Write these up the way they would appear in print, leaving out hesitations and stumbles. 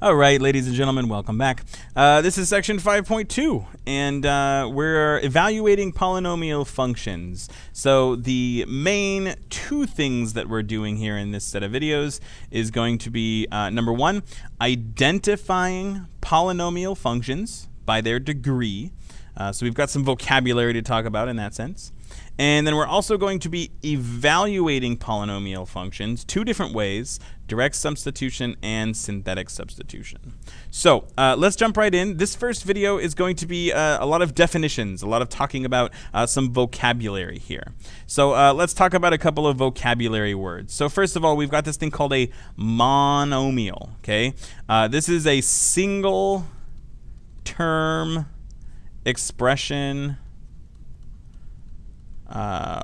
All right, ladies and gentlemen, welcome back. This is section 5.2, and we're evaluating polynomial functions. So the main two things that we're doing here in this set of videos is going to be, number one, identifying polynomial functions by their degree. So we've got some vocabulary to talk about in that sense. And then we're also going to be evaluating polynomial functions two different ways: direct substitution and synthetic substitution. So let's jump right in. This first video is going to be a lot of definitions, a lot of talking about some vocabulary here. So let's talk about a couple of vocabulary words. So first of all, we've got this thing called a monomial. Okay, this is a single term expression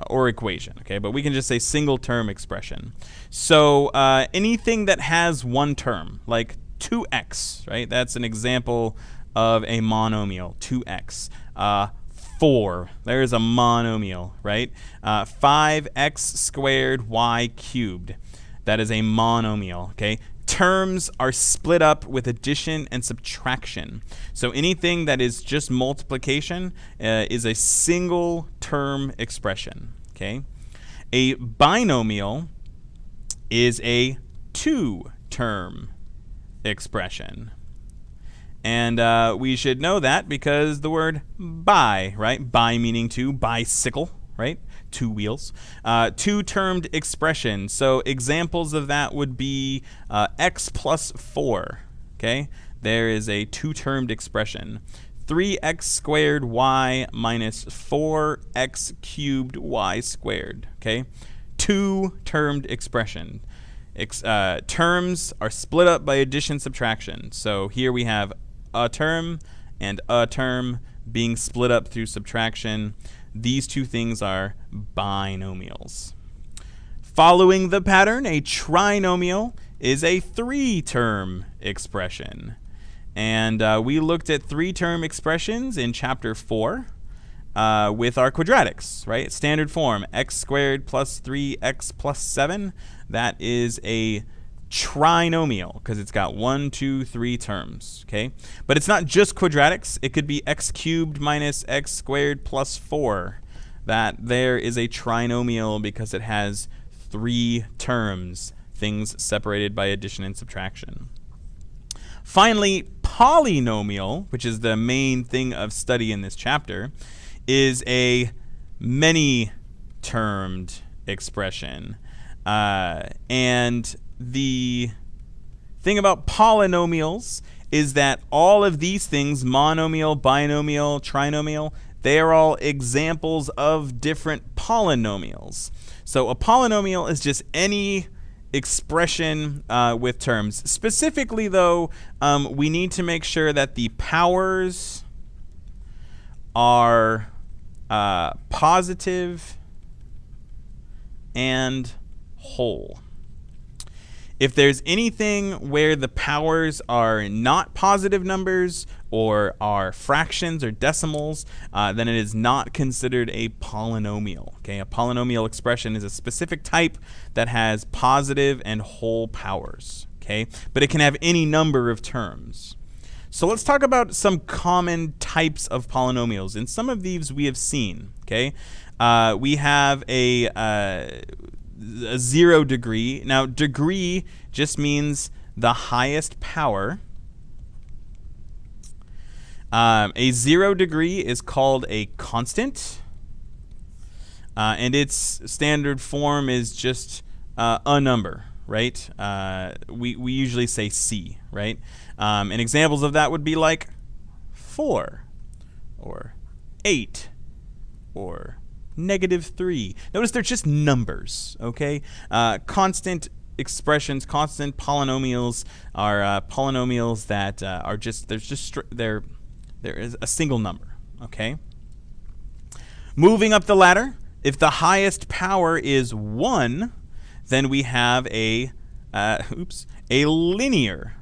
or equation, okay? But we can just say single term expression. So anything that has one term, like 2x, right? That's an example of a monomial, 2x. 4, there's a monomial, right? 5x squared y cubed, that is a monomial, okay? Terms are split up with addition and subtraction. So anything that is just multiplication is a single term expression. Okay? A binomial is a two-term expression. And we should know that because the word bi, right? Bi meaning two, bicycle, right? Two wheels. Two-termed expression. So examples of that would be x plus 4. Okay, there is a two-termed expression. 3x squared y minus 4x cubed y squared. Okay, two-termed expression. Terms are split up by addition subtraction. So here we have a term and a term being split up through subtraction. These two things are binomials. Following the pattern, a trinomial is a three-term expression. And we looked at three-term expressions in chapter 4 with our quadratics, right? Standard form, x squared plus 3x plus 7. That is a trinomial because it's got 1, 2, 3 terms, okay? But it's not just quadratics. It could be x cubed minus x squared plus 4. That there is a trinomial because it has 3 terms, things separated by addition and subtraction. Finally, polynomial, which is the main thing of study in this chapter, is a many-termed expression. And the thing about polynomials is that all of these things, monomial, binomial, trinomial, they are all examples of different polynomials. So a polynomial is just any expression with terms. Specifically, though, we need to make sure that the powers are positive and whole. If there's anything where the powers are not positive numbers or are fractions or decimals, then it is not considered a polynomial. Okay, a polynomial expression is a specific type that has positive and whole powers. Okay, but it can have any number of terms. So let's talk about some common types of polynomials. And some of these we have seen. Okay, we have a 0 degree. Now, degree just means the highest power. A 0 degree is called a constant, and its standard form is just a number, right? We usually say C, right? And examples of that would be like 4 or 8 or -3. Notice they're just numbers, okay? Constant expressions, constant polynomials are polynomials that are just, there is a single number, okay? Moving up the ladder, if the highest power is 1, then we have a linear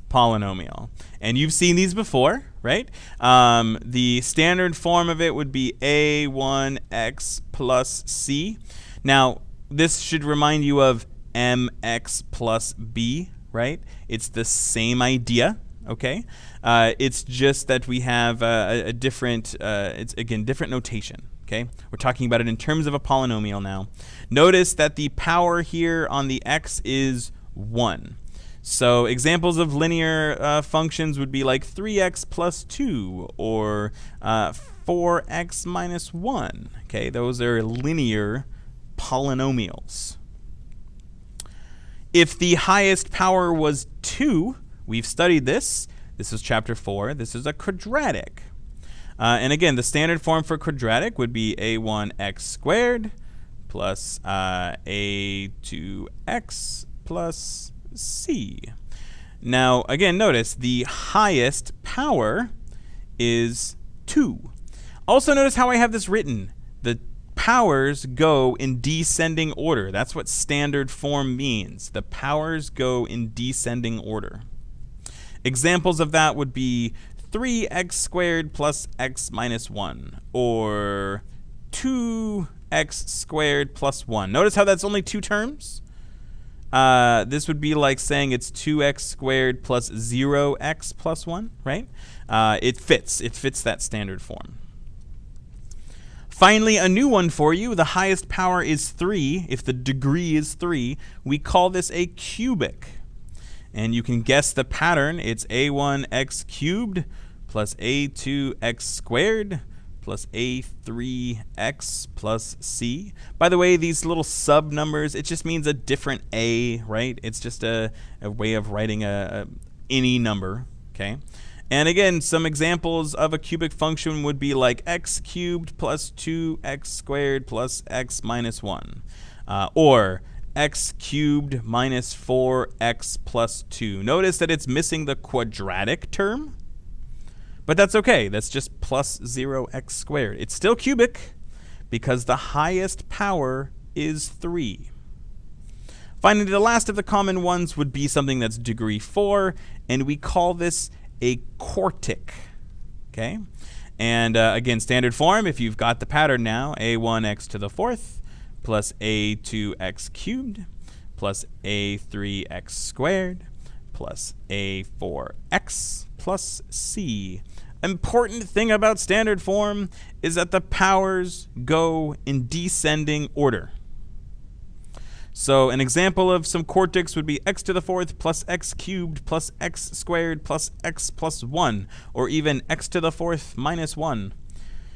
polynomial. And you've seen these before, right? The standard form of it would be a1x plus c. Now, this should remind you of mx plus b, right? It's the same idea, okay? It's just that we have a different, it's again, different notation, okay? We're talking about it in terms of a polynomial now. Notice that the power here on the x is 1. So examples of linear functions would be like 3x plus 2 or 4x minus 1. Okay, those are linear polynomials. If the highest power was 2, we've studied this. This is chapter 4. This is a quadratic. And again, the standard form for quadratic would be a1x squared plus a2x plus c. Now, again, notice the highest power is 2. Also notice how I have this written. The powers go in descending order. That's what standard form means. The powers go in descending order. Examples of that would be 3x squared plus x minus 1 or 2x squared plus 1. Notice how that's only 2 terms? This would be like saying it's 2x squared plus 0x plus 1, right? It fits that standard form. Finally, a new one for you. The highest power is 3. If the degree is 3, we call this a cubic. And you can guess the pattern. It's a1x cubed plus a2x squared plus a3x plus c. By the way, these little sub numbers, it just means a different a, right? It's just a way of writing any number, okay? And again, some examples of a cubic function would be like x cubed plus 2x squared plus x minus 1. Or x cubed minus 4x plus 2. Notice that it's missing the quadratic term. But that's okay. That's just plus 0x squared. It's still cubic because the highest power is 3. Finally, the last of the common ones would be something that's degree 4, and we call this a quartic. Okay? And again, standard form, if you've got the pattern now, a1x to the 4th plus a2x cubed plus a3x squared plus a4x plus c. Important thing about standard form is that the powers go in descending order. So an example of some quartics would be x to the 4th plus x cubed plus x squared plus x plus 1, or even x to the 4th minus 1.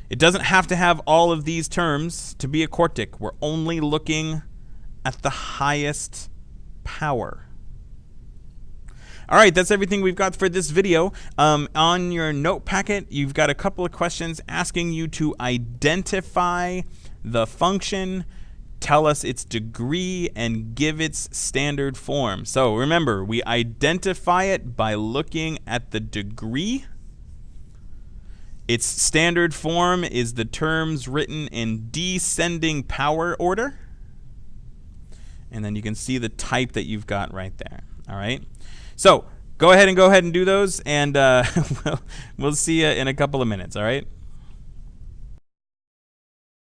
It doesn't have to have all of these terms to be a quartic. We're only looking at the highest power. All right, that's everything we've got for this video. On your note packet, you've got a couple of questions asking you to identify the function, tell us its degree, and give its standard form. So remember, we identify it by looking at the degree. Its standard form is the terms written in descending power order. And then you can see the type that you've got right there. All right. So go ahead and do those, and we'll see you in a couple of minutes. All right.